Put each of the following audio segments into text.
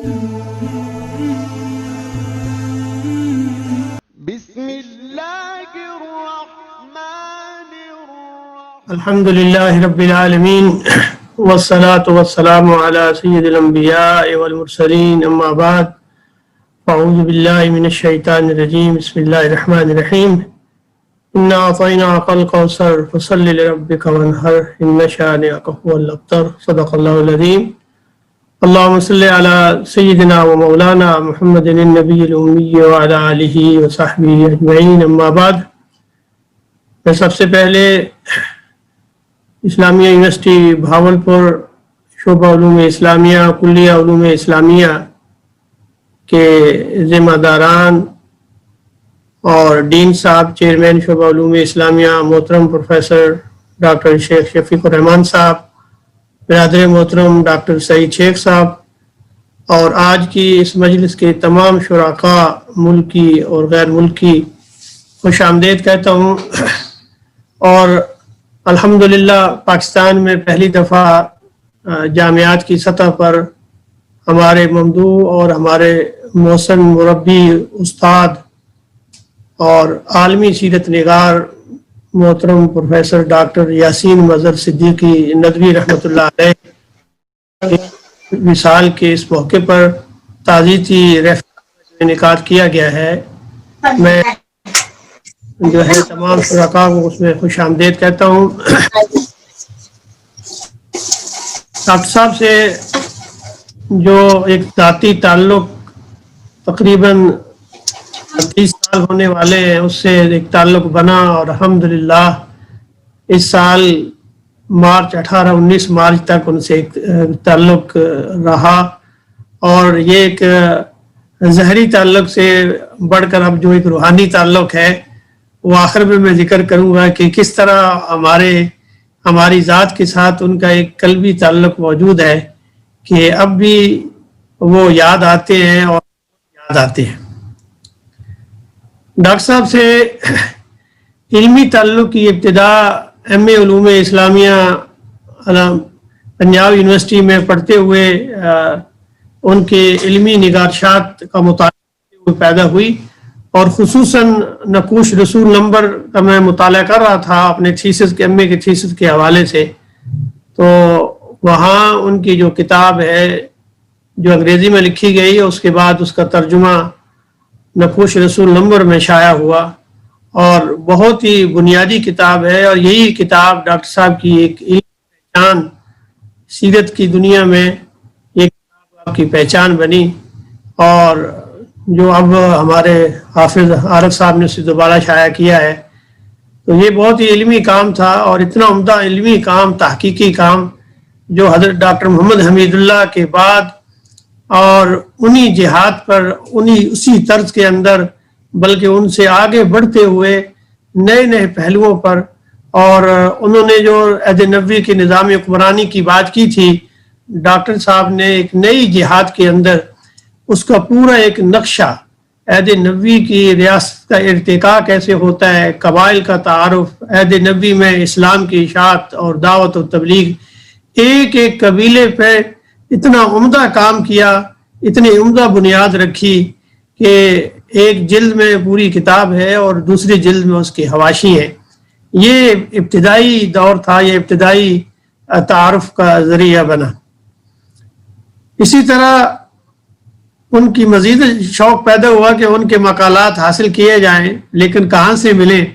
بسم الله الرحمن الرحيم. الحمد لله رب العالمين والصلاة والسلام على سيد الأنبياء والمرسلين أما بعد أعوذ بالله من الشيطان الرجيم بسم الله الرحمن الرحيم إنا أعطيناك الكوثر فصل لربك وانحر إن شانئك هو الأبتر صدق الله العظيم. اللهم صل على سيدنا ومولانا محمد النبي الأمي وعلى آله وصحبه أجمعين أما بعد. میں سب سے پہلے اسلامیہ یونیورسٹی بھاولپور شعبہ علوم اسلامیہ کلیہ علوم اسلامیہ کے ذمہ داران اور ڈین صاحب چیئرمین شعبہ علوم اسلامیہ محترم پروفیسر ڈاکٹر شیخ شفیق الرحمان صاحب، برادر محترم ڈاکٹر سعید شیخ صاحب اور آج کی اس مجلس کے تمام شرکاء ملکی اور غیر ملکی خوش آمدید کہتا ہوں. اور الحمدللہ پاکستان میں پہلی دفعہ جامعات کی سطح پر ہمارے ممدوح اور ہمارے محسن مربی استاد اور عالمی سیرت نگار محترم پروفیسر ڈاکٹر یاسین مظہر صدیقی ندوی رحمۃ اللہ علیہ وصال کے اس موقع پر تعزیتی انعقاد کیا گیا ہے. میں جو ہے تمام شرکاء کو اس میں خوش آمدید کہتا ہوں. ڈاکٹر صاحب سے جو ایک ذاتی تعلق تقریباً 30 سال ہونے والے ہیں اس سے ایک تعلق بنا اور الحمدللہ اس سال مارچ 18-19 مارچ تک ان سے ایک تعلق رہا اور یہ ایک ظاہری تعلق سے بڑھ کر اب جو ایک روحانی تعلق ہے وہ آخر میں ذکر کروں گا کہ کس طرح ہماری ذات کے ساتھ ان کا ایک قلبی تعلق موجود ہے کہ اب بھی وہ یاد آتے ہیں اور یاد آتے ہیں. ڈاکٹر صاحب سے علمی تعلق کی ابتدا ایم اے علوم اسلامیہ پنجاب یونیورسٹی میں پڑھتے ہوئے ان کے علمی نگارشات کا مطالعہ پیدا ہوئی اور خصوصاً نقوش رسول نمبر کا میں مطالعہ کر رہا تھا اپنے تھیسس کے ایم اے کے تھیسس کے حوالے سے. تو وہاں ان کی جو کتاب ہے جو انگریزی میں لکھی گئی اس کے بعد اس کا ترجمہ نقوش رسول نمبر میں شائع ہوا اور بہت ہی بنیادی کتاب ہے اور یہی کتاب ڈاکٹر صاحب کی ایک پہچان سیرت کی دنیا میں ایک کتاب کی پہچان بنی اور جو اب ہمارے حافظ عارف صاحب نے اسے دوبارہ شائع کیا ہے. تو یہ بہت ہی علمی کام تھا اور اتنا عمدہ علمی کام تحقیقی کام جو حضرت ڈاکٹر محمد حمید اللہ کے بعد اور انہی جہاد پر اسی طرز کے اندر بلکہ ان سے آگے بڑھتے ہوئے نئے نئے پہلوؤں پر اور انہوں نے جو عہد نبوی کے نظام حکمرانی کی بات کی تھی ڈاکٹر صاحب نے ایک نئی جہاد کے اندر اس کا پورا ایک نقشہ عہد نبوی کی ریاست کا ارتقاء کیسے ہوتا ہے، قبائل کا تعارف، عہد نبوی میں اسلام کی اشاعت اور دعوت و تبلیغ، ایک ایک قبیلے پہ اتنا عمدہ کام کیا، اتنی عمدہ بنیاد رکھی کہ ایک جلد میں پوری کتاب ہے اور دوسری جلد میں اس کے حواشی ہیں. یہ ابتدائی دور تھا، یہ ابتدائی تعارف کا ذریعہ بنا. اسی طرح ان کی مزید شوق پیدا ہوا کہ ان کے مقالات حاصل کیے جائیں لیکن کہاں سے ملیں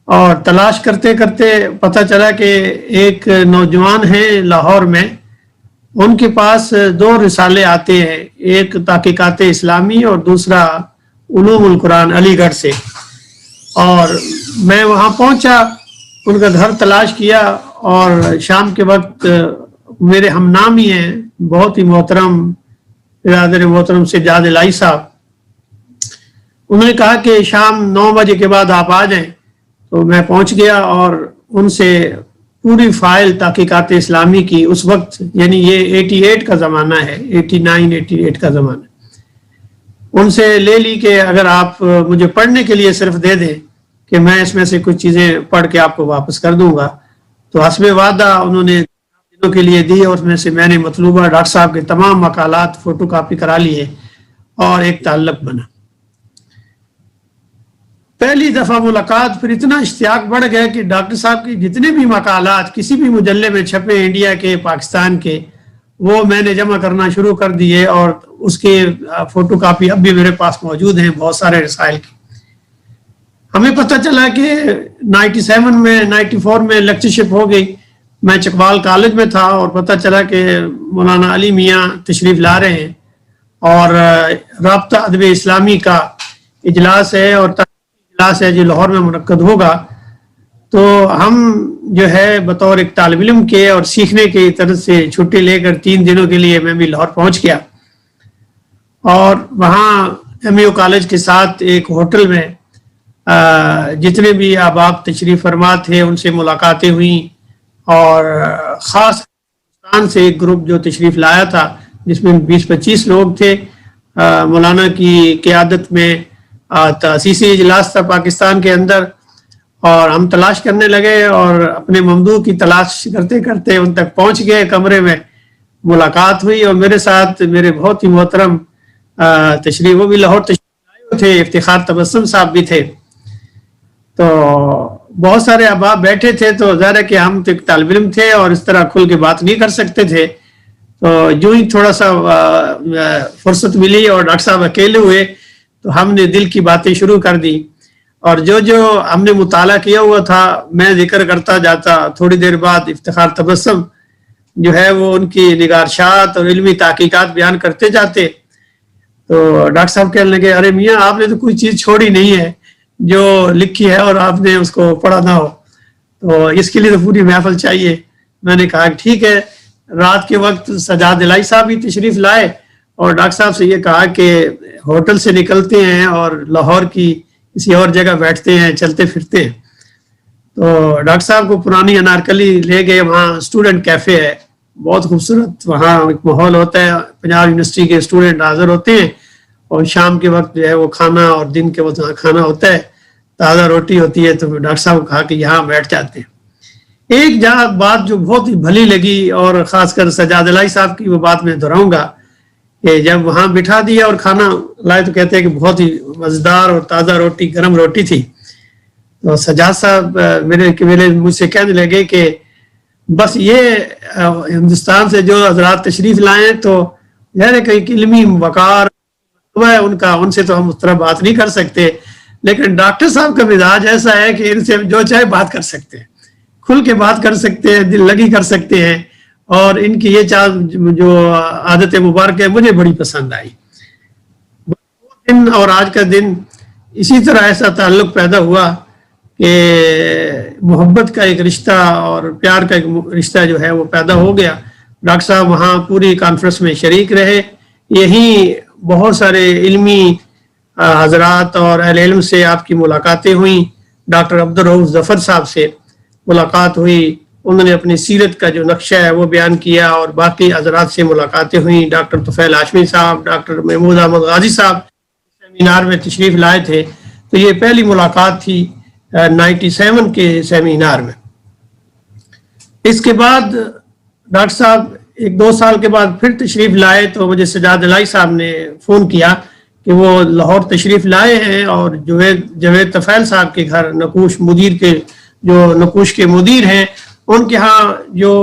اور تلاش کرتے کرتے پتہ چلا کہ ایک نوجوان ہیں لاہور میں، ان کے پاس 2 رسالے آتے ہیں، ایک تحقیقات اسلامی اور دوسرا علوم القرآن علی گڑھ سے. اور میں وہاں پہنچا، ان کا گھر تلاش کیا اور شام کے وقت میرے ہم نامی ہیں بہت ہی محترم برادر محترم سجاد الہی صاحب، انہوں نے کہا کہ شام 9 بجے کے بعد آپ آ جائیں. تو میں پہنچ گیا اور ان سے پوری فائل تحقیقات اسلامی کی اس وقت یعنی یہ 88 کا زمانہ ہے، 89-88 کا زمانہ، ان سے لے لی کہ اگر آپ مجھے پڑھنے کے لیے صرف دے دیں کہ میں اس میں سے کچھ چیزیں پڑھ کے آپ کو واپس کر دوں گا. تو حسب وعدہ انہوں نے کے لیے دی اور اس میں سے میں نے مطلوبہ ڈاکٹر صاحب کے تمام مقالات فوٹو کاپی کرا لیے اور ایک تعلق بنا. پہلی دفعہ ملاقات پھر اتنا اشتیاق بڑھ گیا کہ ڈاکٹر صاحب کے جتنے بھی مقالات کسی بھی مجلے میں چھپے انڈیا کے پاکستان کے وہ میں نے جمع کرنا شروع کر دیے اور اس کے فوٹو کاپی اب بھی میرے پاس موجود ہیں بہت سارے رسائل کی. ہمیں پتہ چلا کہ 97 میں 94 میں لیکچرشپ ہو گئی. میں چکوال کالج میں تھا اور پتہ چلا کہ مولانا علی میاں تشریف لا رہے ہیں اور رابطہ ادب اسلامی کا اجلاس ہے اور اجلاس ہے جو لاہور میں منعقد ہوگا. تو ہم جو ہے بطور ایک طالب علم کے اور سیکھنے کی طرف سے چھٹی لے کر 3 دنوں کے لیے میں بھی لاہور پہنچ گیا اور وہاں ایم یو کالج کے ساتھ ایک ہوٹل میں جتنے بھی احباب تشریف فرما تھے ان سے ملاقاتیں ہوئیں اور خاص ہندوستان سے ایک گروپ جو تشریف لایا تھا جس میں 20-25 لوگ تھے. مولانا کی قیادت میں تاسیسی اجلاس تھا پاکستان کے اندر اور ہم تلاش کرنے لگے اور اپنے ممدوح کی تلاش کرتے کرتے ان تک پہنچ گئے. کمرے میں ملاقات ہوئی اور میرے ساتھ میرے بہت ہی محترم تشریف وہ بھی لاہور تشریف لائے تھے, افتخار تبسم صاحب بھی تھے. تو بہت سارے احباب بیٹھے تھے تو ظاہر ہے کہ ہم تو ایک طالب علم تھے اور اس طرح کھل کے بات نہیں کر سکتے تھے. تو جو ہی تھوڑا سا فرصت ملی اور ڈاکٹر صاحب اکیلے ہوئے تو ہم نے دل کی باتیں شروع کر دی اور جو ہم نے مطالعہ کیا ہوا تھا میں ذکر کرتا جاتا. تھوڑی دیر بعد افتخار تبسم جو ہے وہ ان کی نگارشات اور علمی تحقیقات بیان کرتے جاتے. تو ڈاکٹر صاحب کہنے لگے ارے میاں آپ نے تو کوئی چیز چھوڑی نہیں ہے جو لکھی ہے اور آپ نے اس کو پڑھا نہ ہو, تو اس کے لیے تو پوری محفل چاہیے. میں نے کہا ٹھیک ہے. رات کے وقت سجاد الہی صاحب بھی تشریف لائے اور ڈاکٹر صاحب سے یہ کہا کہ ہوٹل سے نکلتے ہیں اور لاہور کی کسی اور جگہ بیٹھتے ہیں چلتے پھرتے ہیں. تو ڈاکٹر صاحب کو پرانی انارکلی لے گئے. وہاں اسٹوڈنٹ کیفے ہے بہت خوبصورت, وہاں ایک ماحول ہوتا ہے, پنجاب یونیورسٹی کے اسٹوڈنٹ حاضر ہوتے ہیں اور شام کے وقت جو ہے وہ کھانا اور دن کے وقت کھانا ہوتا ہے, تازہ روٹی ہوتی ہے. تو ڈاکٹر صاحب کو کہا کہ یہاں بیٹھ جاتے ہیں. ایک جہاں بات جو بہت ہی بھلی لگی اور خاص کر سجاد الہی صاحب کی وہ بات میں دہراؤں گا کہ جب وہاں بٹھا دیا اور کھانا لائے تو کہتے ہیں کہ بہت ہی مزیدار اور تازہ روٹی گرم روٹی تھی. تو سجاد صاحب میرے مجھ سے کہنے لگے کہ بس یہ ہندوستان سے جو حضرات تشریف لائے ہیں تو ظاہر ہے کہ علمی وقار ہے ان کا, ان سے تو ہم اس طرح بات نہیں کر سکتے, لیکن ڈاکٹر صاحب کا مزاج ایسا ہے کہ ان سے ہم جو چاہے بات کر سکتے ہیں, کھل کے بات کر سکتے ہیں, دل لگی کر سکتے ہیں. اور ان کی یہ جو عادت مبارک ہے مجھے بڑی پسند آئی. دن اور آج کا دن اسی طرح ایسا تعلق پیدا ہوا کہ محبت کا ایک رشتہ اور پیار کا ایک رشتہ جو ہے وہ پیدا ہو گیا. ڈاکٹر صاحب وہاں پوری کانفرنس میں شریک رہے. یہیں بہت سارے علمی حضرات اور اہل علم سے آپ کی ملاقاتیں ہوئیں. ڈاکٹر عبدالرؤف ظفر صاحب سے ملاقات ہوئی, انہوں نے اپنی سیرت کا جو نقشہ ہے وہ بیان کیا اور باقی حضرات سے ملاقاتیں ہوئیں. ڈاکٹر طفیل ہاشمی صاحب, ڈاکٹر محمود احمد غازی صاحب سیمینار میں تشریف لائے تھے. تو یہ پہلی ملاقات تھی 97 کے سیمینار میں. اس کے بعد ڈاکٹر صاحب 1-2 سال کے بعد پھر تشریف لائے تو مجھے سجاد الہی صاحب نے فون کیا کہ وہ لاہور تشریف لائے ہیں اور جوید طفیل صاحب کے گھر نقوش مدیر کے جو نقوش کے مدیر ہیں ان کے ہاں جو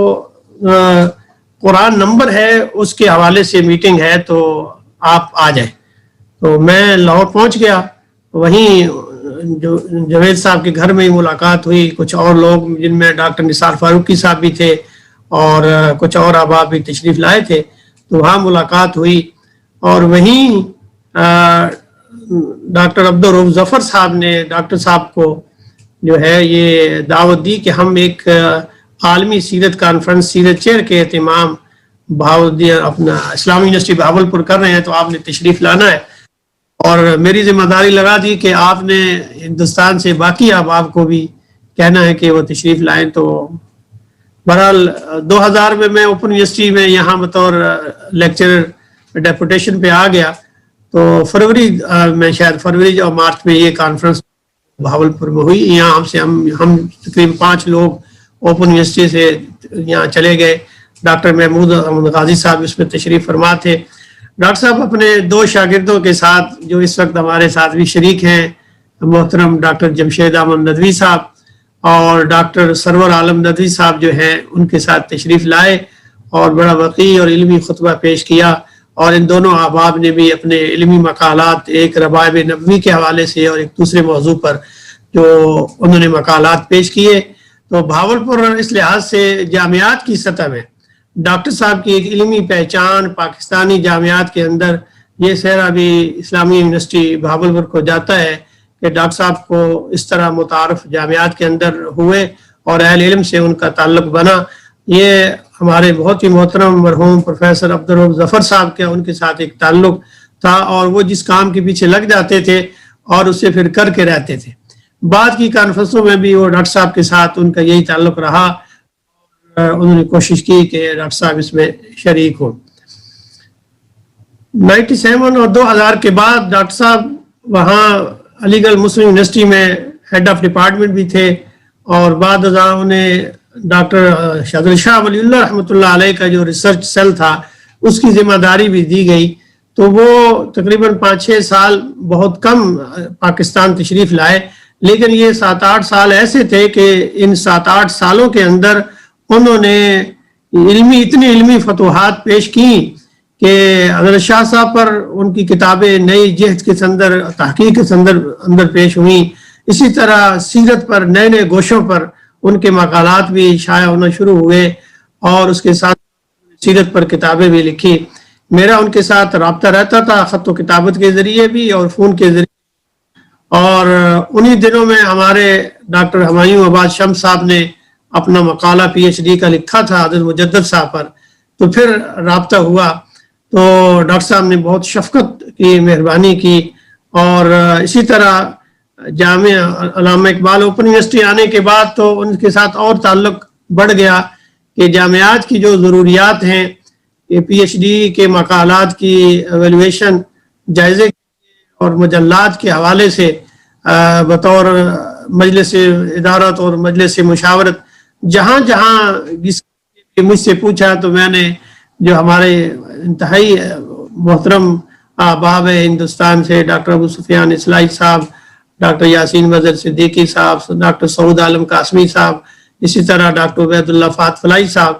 قرآن نمبر ہے اس کے حوالے سے میٹنگ ہے تو آپ آ جائیں. تو میں لاہور پہنچ گیا. وہیں جو جوید صاحب کے گھر میں ہی ملاقات ہوئی. کچھ اور لوگ جن میں ڈاکٹر نثار فاروقی صاحب بھی تھے اور کچھ اور احباب بھی تشریف لائے تھے. تو وہاں ملاقات ہوئی اور وہیں ڈاکٹر عبدالرؤف ظفر صاحب نے ڈاکٹر صاحب کو جو ہے یہ دعوت دی کہ ہم ایک عالمی سیرت کانفرنس سیرت چیئر کے اہتمام اپنا اسلامی یونیورسٹی بہاولپور کر رہے ہیں تو آپ نے تشریف لانا ہے. اور میری ذمہ داری لگا دی کہ آپ نے ہندوستان سے باقی احباب کو بھی کہنا ہے کہ وہ تشریف لائیں. تو بہرحال 2000 میں اوپن یونیورسٹی میں یہاں بطور لیکچرر ڈیپوٹیشن پہ آ گیا. تو فروری میں شاید فروری اور مارچ میں یہ کانفرنس بہاولپور میں ہوئی. یہاں ہم تقریباً 5 لوگ اوپن یونیورسٹی سے یہاں چلے گئے ڈاکٹر محمود احمد غازی صاحب اس میں تشریف فرما تھے. ڈاکٹر صاحب اپنے 2 شاگردوں کے ساتھ جو اس وقت ہمارے ساتھ بھی شریک ہیں, محترم ڈاکٹر جمشید احمد ندوی صاحب اور ڈاکٹر سرور عالم ندوی صاحب جو ہیں, ان کے ساتھ تشریف لائے اور بڑا وقیع اور علمی خطبہ پیش کیا. اور ان دونوں احباب نے بھی اپنے علمی مقالات, ایک ربائب نبوی کے حوالے سے اور ایک دوسرے موضوع پر جو انہوں نے مقالات پیش کیے. تو بھاولپور اس لحاظ سے جامعات کی سطح میں ڈاکٹر صاحب کی ایک علمی پہچان پاکستانی جامعات کے اندر, یہ سہرا بھی اسلامی یونیورسٹی بھاولپور کو جاتا ہے کہ ڈاکٹر صاحب کو اس طرح متعارف جامعات کے اندر ہوئے اور اہل علم سے ان کا تعلق بنا. یہ ہمارے بہت ہی محترم مرحوم پروفیسر عبدالرؤف ظفر صاحب کے ان کے ساتھ ایک تعلق تھا, اور وہ جس کام کے پیچھے لگ جاتے تھے اور اسے پھر کر کے رہتے تھے. بعد کی کانفرنسوں میں بھی وہ ڈاکٹر صاحب کے ساتھ ان کا یہی تعلق رہا, انہوں نے کوشش کی کہ ڈاکٹر صاحب اس میں شریک ہوں. 97 اور 2000 کے بعد ڈاکٹر صاحب وہاں علی گڑھ مسلم یونیورسٹی میں ہیڈ آف ڈپارٹمنٹ بھی تھے, اور بعد ازاں انہیں ڈاکٹر شاہد شاہ ولی اللہ رحمۃ اللہ علیہ کا جو ریسرچ سیل تھا اس کی ذمہ داری بھی دی گئی. تو وہ تقریباً 5-6 سال بہت کم پاکستان تشریف لائے, لیکن یہ 7-8 سال ایسے تھے کہ ان 7-8 سالوں کے اندر انہوں نے اتنی علمی فتوحات پیش کی کہ حضرت شاہ صاحب پر ان کی کتابیں نئی جہد کے اندر تحقیق کے اندر پیش ہوئیں. اسی طرح سیرت پر نئے نئے گوشوں پر ان کے مقالات بھی شائع ہونا شروع ہوئے, اور اس کے ساتھ سیرت پر کتابیں بھی لکھی. میرا ان کے ساتھ رابطہ رہتا تھا خط و کتابت کے ذریعے بھی اور فون کے ذریعے, اور انہی دنوں میں ہمارے ڈاکٹر ہمایوں آباد شمس صاحب نے اپنا مقالہ پی ایچ ڈی کا لکھا تھا حضرت مجدد صاحب پر, تو پھر رابطہ ہوا. تو ڈاکٹر صاحب نے بہت شفقت کی, مہربانی کی, اور اسی طرح جامعہ علامہ اقبال اوپن یونیورسٹی آنے کے بعد تو ان کے ساتھ اور تعلق بڑھ گیا کہ جامعات کی جو ضروریات ہیں, یہ پی ایچ ڈی کے مقالات کی ایویلویشن جائزے اور مجلات کے حوالے سے بطور مجلس ادارت اور مجلس مشاورت جہاں مجھ سے پوچھا, تو میں نے جو ہمارے انتہائی محترم احباب ہندوستان سے ڈاکٹر ابو سفیان اصلاحی صاحب, ڈاکٹر یاسین مظہر صدیقی صاحب, ڈاکٹر سعود عالم قاسمی صاحب, اسی طرح ڈاکٹر عبید اللہ فات فلاحی صاحب,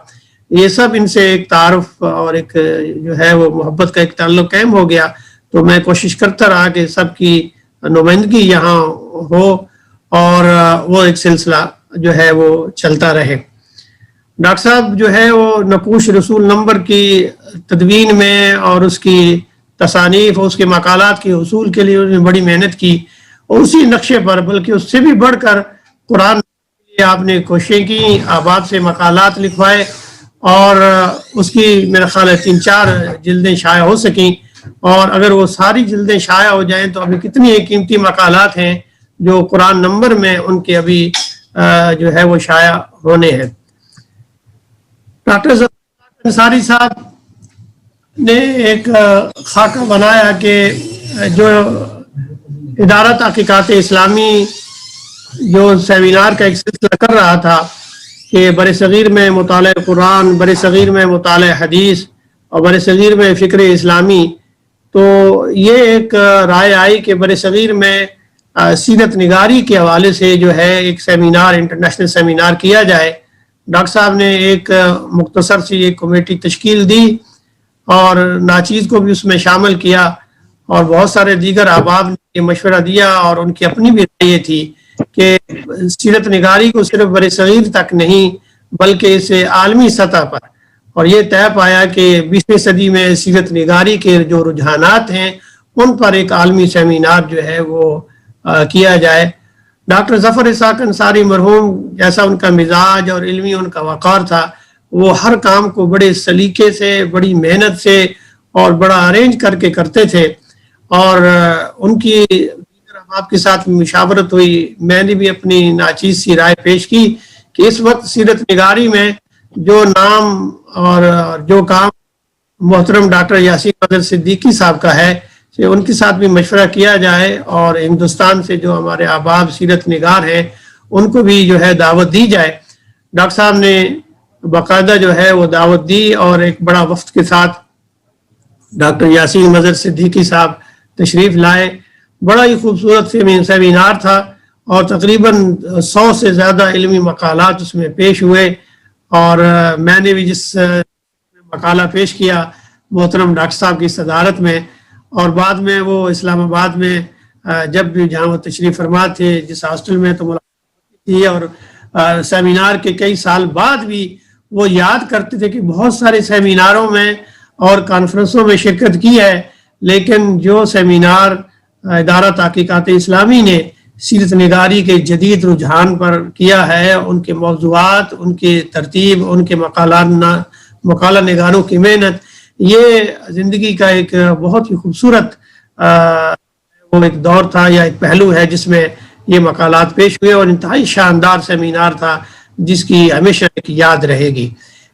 یہ سب ان سے ایک تعارف اور ایک جو ہے وہ محبت کا ایک تعلق قائم ہو گیا. تو میں کوشش کرتا رہا کہ سب کی نمائندگی یہاں ہو اور وہ ایک سلسلہ جو ہے وہ چلتا رہے. ڈاکٹر صاحب جو ہے وہ نقوش رسول نمبر کی تدوین میں اور اس کی تصانیف اور اس کے مقالات کے حصول کے لیے انہوں نے بڑی محنت کی, اور اسی نقشے پر بلکہ اس سے بھی بڑھ کر قرآن کے لیے آپ نے کوششیں کی, احباب سے مقالات لکھوائے, اور اس کی میرا خیال ہے 3-4 جلدیں شائع ہو سکیں. اور اگر وہ ساری جلدیں شائع ہو جائیں تو ابھی کتنی قیمتی مقالات ہیں جو قرآن نمبر میں ان کے ابھی جو ہے وہ شائع ہونے ہیں. ڈاکٹر ظفر انصاری صاحب نے ایک خاکہ بنایا کہ جو ادارہ تحقیقات اسلامی جو سیمینار کا ایک سلسلہ کر رہا تھا کہ بر صغیر میں مطالعہ قرآن, بر صغیر میں مطالعہ حدیث اور بر صغیر میں فکر اسلامی, تو یہ ایک رائے آئی کہ بر صغیر میں سیرت نگاری کے حوالے سے جو ہے ایک سیمینار, انٹرنیشنل سیمینار کیا جائے. ڈاکٹر صاحب نے ایک مختصر سی ایک کمیٹی تشکیل دی اور ناچیز کو بھی اس میں شامل کیا, اور بہت سارے دیگر احباب نے یہ مشورہ دیا, اور ان کی اپنی بھی رائے یہ تھی کہ سیرت نگاری کو صرف بر صغیر تک نہیں بلکہ اسے عالمی سطح پر, اور یہ طے پایا کہ 20ویں صدی میں سیرت نگاری کے جو رجحانات ہیں ان پر ایک عالمی سیمینار جو ہے وہ کیا جائے. ڈاکٹر ظفر اسحاق انصاری مرحوم جیسا ان کا مزاج اور علمی ان کا وقار تھا, وہ ہر کام کو بڑے سلیقے سے, بڑی محنت سے اور بڑا ارینج کر کے کرتے تھے, اور ان کی آپ کے ساتھ مشاورت ہوئی. میں نے بھی اپنی ناچیز سی رائے پیش کی کہ اس وقت سیرت نگاری میں جو نام اور جو کام محترم ڈاکٹر یاسین مظہر صدیقی صاحب کا ہے, ان کے ساتھ بھی مشورہ کیا جائے, اور ہندوستان سے جو ہمارے احباب سیرت نگار ہیں ان کو بھی جو ہے دعوت دی جائے. ڈاکٹر صاحب نے باقاعدہ جو ہے وہ دعوت دی اور ایک بڑا وفد کے ساتھ ڈاکٹر یاسین مظہر صدیقی صاحب تشریف لائے. بڑا ہی خوبصورت سیمینار تھا اور تقریباً 100 سے زیادہ علمی مقالات اس میں پیش ہوئے. اور میں نے بھی جس مقالہ پیش کیا محترم ڈاکٹر صاحب کی صدارت میں، اور بعد میں وہ اسلام آباد میں جب بھی جہاں وہ تشریف فرما تھے جس ہاسٹل میں تو ملاقات تھی، اور سیمینار کے کئی سال بعد بھی وہ یاد کرتے تھے کہ بہت سارے سیمیناروں میں اور کانفرنسوں میں شرکت کی ہے، لیکن جو سیمینار ادارہ تحقیقات اسلامی نے سیرت نگاری کے جدید رجحان پر کیا ہے، ان کے موضوعات، ان کی ترتیب، ان کے مقالہ نگاروں کی محنت، یہ زندگی کا ایک بہت ہی خوبصورت وہ ایک دور تھا یا ایک پہلو ہے جس میں یہ مقالات پیش ہوئے، اور انتہائی شاندار سیمینار تھا جس کی ہمیشہ ایک یاد رہے گی.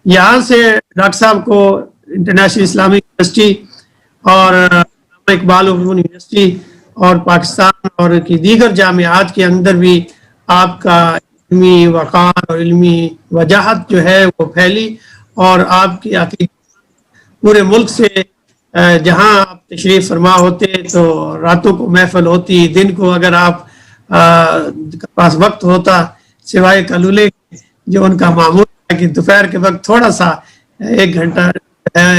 یہاں سے ڈاکٹر صاحب کو انٹرنیشنل اسلامک یونیورسٹی اور علامہ اقبال اوپن یونیورسٹی اور پاکستان اور کی دیگر جامعات کے اندر بھی آپ کا علمی وقار اور علمی وجاہت جو ہے وہ پھیلی، اور آپ کی عقیدت پورے ملک سے جہاں آپ تشریف فرما ہوتے تو راتوں کو محفل ہوتی، دن کو اگر آپ کے پاس وقت ہوتا سوائے کلولے جو ان کا معمول ہے کہ دوپہر کے وقت تھوڑا سا 1 گھنٹہ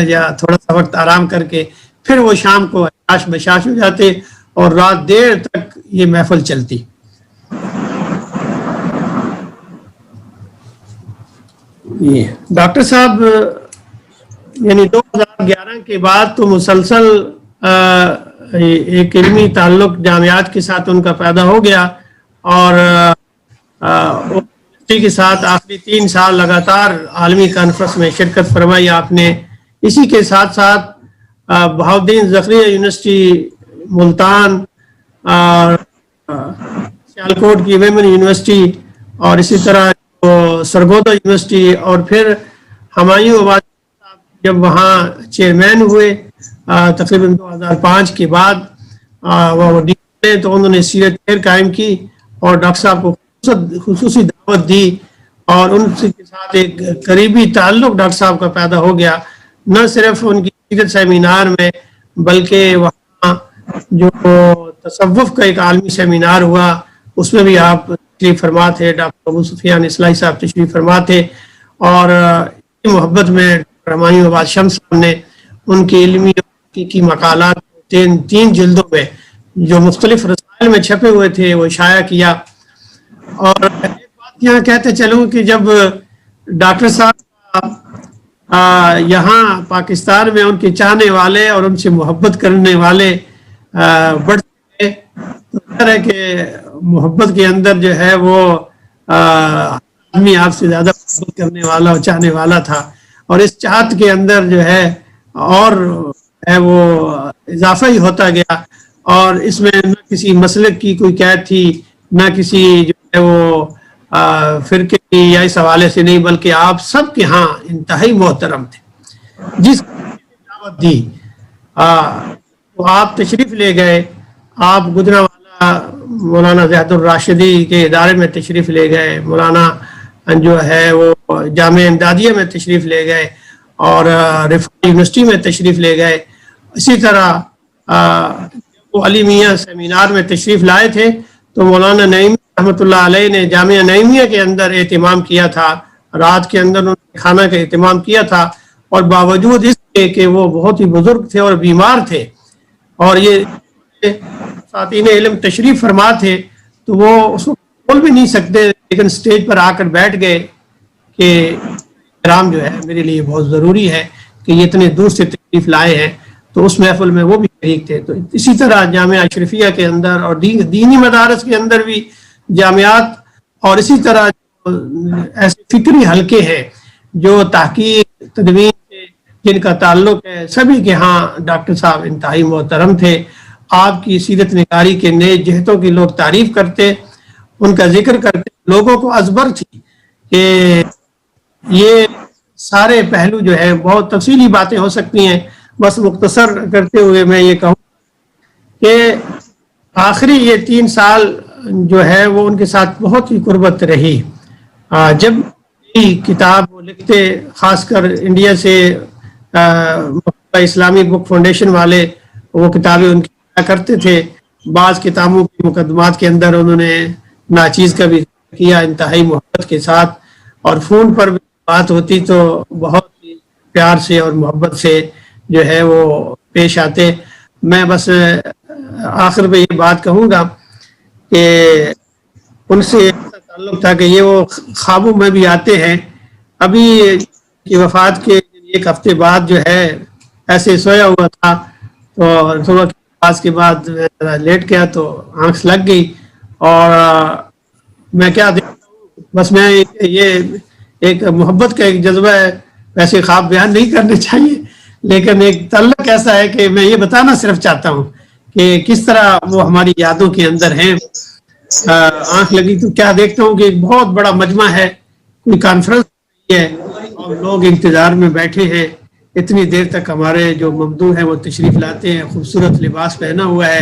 یا تھوڑا سا وقت آرام کر کے پھر وہ شام کو عیاش بشاش ہو جاتے اور رات دیر تک یہ محفل چلتی. ڈاکٹر صاحب یعنی 2011 کے بعد تو مسلسل ایک علمی تعلق جامعات کے ساتھ ان کا پیدا ہو گیا، اور یونیورسٹی کے ساتھ آخری 3 سال لگاتار عالمی کانفرنس میں شرکت فرمائی آپ نے. اسی کے ساتھ ساتھ بہاؤالدین زکریا یونیورسٹی ملتان، سیالکوٹ کی ویمن یونیورسٹی، اور اسی طرح سرگودا یونیورسٹی، اور پھر ہمایوں آباد جب وہاں چیئرمین ہوئے تقریباً 2005 کے بعد وہ تو انہوں نے سیرت فیئر قائم کی اور ڈاکٹر صاحب کو خصوصی دعوت دی، اور ان کے ساتھ ایک قریبی تعلق ڈاکٹر صاحب کا پیدا ہو گیا، نہ صرف ان کی سیرت سیمینار میں بلکہ وہاں جو تصوف کا ایک عالمی سیمینار ہوا اس میں بھی آپ تشریف فرما تھے. ڈاکٹر ابو سفیان اصلاحی صاحب تشریف فرما تھے، اور محبت میں ہمایوں آباد شمس صاحب نے ان کی علمی کی مقالات 3 جلدوں میں جو مختلف رسائل میں چھپے ہوئے تھے وہ شائع کیا. اور ایک بات یہاں کہتے چلوں کہ جب ڈاکٹر صاحب یہاں پاکستان میں ان کے چاہنے والے اور ان سے محبت کرنے والے بڑھتے ہیں تو ظاہر ہے کہ محبت کے اندر جو ہے وہ آدمی آپ سے زیادہ محبت کرنے والا اور چاہنے والا تھا، اور اس چاہت کے اندر جو ہے اور ہے وہ اضافہ ہی ہوتا گیا، اور اس میں نہ کسی مسلک کی کوئی قید تھی، نہ کسی جو ہے وہ فرقے کی یا اس حوالے سے نہیں، بلکہ آپ سب کے ہاں انتہائی محترم تھے. جس دعوت دی تو آپ تشریف لے گئے، آپ گجرانوالہ مولانا زیاد الراشدی کے ادارے میں تشریف لے گئے، مولانا جو ہے وہ جامعہ امدادیہ میں تشریف لے گئے، اور رفاعی یونیورسٹی میں تشریف لے گئے. اسی طرح وہ علی میاں سیمینار میں تشریف لائے تھے تو مولانا نعیمی رحمۃ اللہ علیہ نے جامعہ نعیمیہ کے اندر اہتمام کیا تھا، رات کے اندر انہوں نے کھانا کا اہتمام کیا تھا، اور باوجود اس کے کہ وہ بہت ہی بزرگ تھے اور بیمار تھے اور یہ ساتین علم تشریف فرما تھے تو وہ اس کو بول بھی نہیں سکتے، لیکن سٹیج پر آ کر بیٹھ گئے کہ احترام جو ہے میرے لیے بہت ضروری ہے کہ یہ اتنے دور سے تشریف لائے ہیں. تو اس محفل میں وہ بھی شریک تھے. تو اسی طرح جامعہ اشرفیہ کے اندر اور دینی مدارس کے اندر بھی جامعات، اور اسی طرح ایسے فکری حلقے ہیں جو تحقیق تدوین سے جن کا تعلق ہے، سبھی کے ہاں ڈاکٹر صاحب انتہائی محترم تھے. آپ کی سیرت نگاری کے نئے جہتوں کی لوگ تعریف کرتے، ان کا ذکر کرتے، لوگوں کو ازبر تھی کہ یہ سارے پہلو جو ہے بہت تفصیلی باتیں ہو سکتی ہیں. بس مختصر کرتے ہوئے میں یہ کہوں کہ آخری یہ 3 سال جو ہے وہ ان کے ساتھ بہت ہی قربت رہی. جب کتاب وہ لکھتے خاص کر انڈیا سے اسلامی بک فاؤنڈیشن والے وہ کتابیں ان کی پڑھا کرتے تھے. بعض کتابوں کے مقدمات کے اندر انہوں نے ناچیز کا بھی کیا انتہائی محبت کے ساتھ, اور فون پر بھی بات ہوتی تو بہت ہی پیار سے اور محبت سے جو ہے وہ پیش آتے. میں بس آخر میں یہ بات کہوں گا کہ ان سے ایسا تعلق تھا کہ یہ وہ خوابوں میں بھی آتے ہیں. ابھی کی وفات کے ایک ہفتے بعد جو ہے ایسے سویا ہوا تھا تو صبح کی نماز کے بعد لیٹ گیا تو آنکھ لگ گئی, اور میں کیا دیکھتا ہوں, بس میں یہ ایک محبت کا ایک جذبہ ہے, ویسے خواب بیان نہیں کرنے چاہیے لیکن ایک تعلق ایسا ہے کہ میں یہ بتانا صرف چاہتا ہوں کہ کس طرح وہ ہماری یادوں کے اندر ہیں. آنکھ لگی تو کیا دیکھتا ہوں کہ ایک بہت بڑا مجمع ہے, کوئی کانفرنس ہے اور لوگ انتظار میں بیٹھے ہیں. اتنی دیر تک ہمارے جو ممدوح ہیں وہ تشریف لاتے ہیں, خوبصورت لباس پہنا ہوا ہے,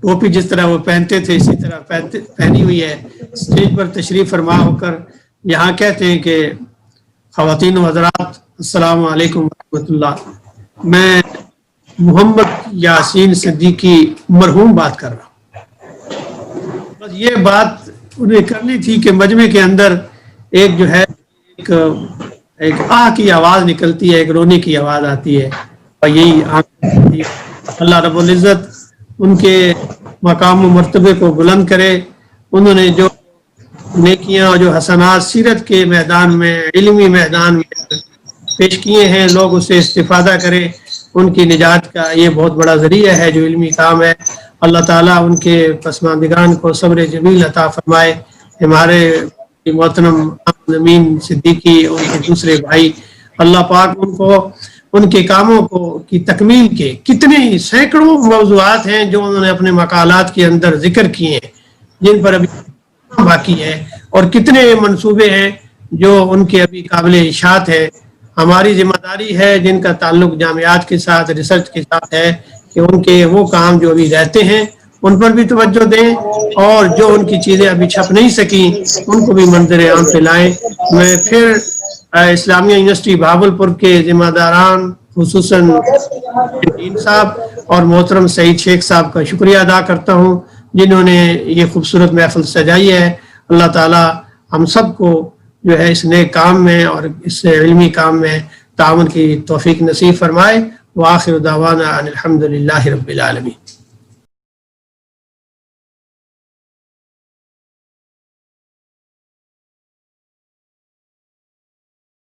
ٹوپی جس طرح وہ پہنتے تھے اسی طرح پہنی ہوئی ہے. اسٹیج پر تشریف فرما ہو کر یہاں کہتے ہیں کہ خواتین و حضرات السلام علیکم ورحمۃ اللہ, میں محمد یاسین صدیقی مرحوم بات کر رہا ہوں. بس یہ بات انہیں کرنی تھی کہ مجمع کے اندر ایک جو ہے ایک آہ کی آواز نکلتی ہے, ایک رونے کی آواز آتی ہے, اور یہی آنکھ. اللہ رب العزت ان کے مقام و مرتبے کو بلند کرے. انہوں نے جو نیکیاں اور جو حسنات سیرت کے میدان میں, علمی میدان میں پیش کیے ہیں, لوگ اسے استفادہ کریں. ان کی نجات کا یہ بہت بڑا ذریعہ ہے جو علمی کام ہے. اللہ تعالیٰ ان کے پسماندگان کو صبر جمیل عطا فرمائے. ہمارے محترم امین صدیقی اور ان کے دوسرے بھائی, اللہ پاک ان کو ان کے کاموں کو کی تکمیل کے کتنے ہی سینکڑوں موضوعات ہیں جو انہوں نے اپنے مقالات کے اندر ذکر کیے ہیں جن پر ابھی باقی ہے, اور کتنے منصوبے ہیں جو ان کے ابھی قابل اشاعت ہے. ہماری ذمہ داری ہے جن کا تعلق جامعات کے ساتھ, ریسرچ کے ساتھ ہے, کہ ان کے وہ کام جو ابھی رہتے ہیں ان پر بھی توجہ دیں, اور جو ان کی چیزیں ابھی چھپ نہیں سکیں ان کو بھی منظر عام پہ لائیں. میں پھر اسلامیہ یونیورسٹی بہاولپور کے ذمہ داران خصوصاً ڈین صاحب اور محترم سعید شیخ صاحب کا شکریہ ادا کرتا ہوں جنہوں نے یہ خوبصورت محفل سجائی ہے. اللہ تعالی ہم سب کو جو ہے اس نئے کام میں اور اس علمی کام میں تعاون کی توفیق نصیب فرمائے. وآخر دعوانا ان الحمد للہ رب العالمین.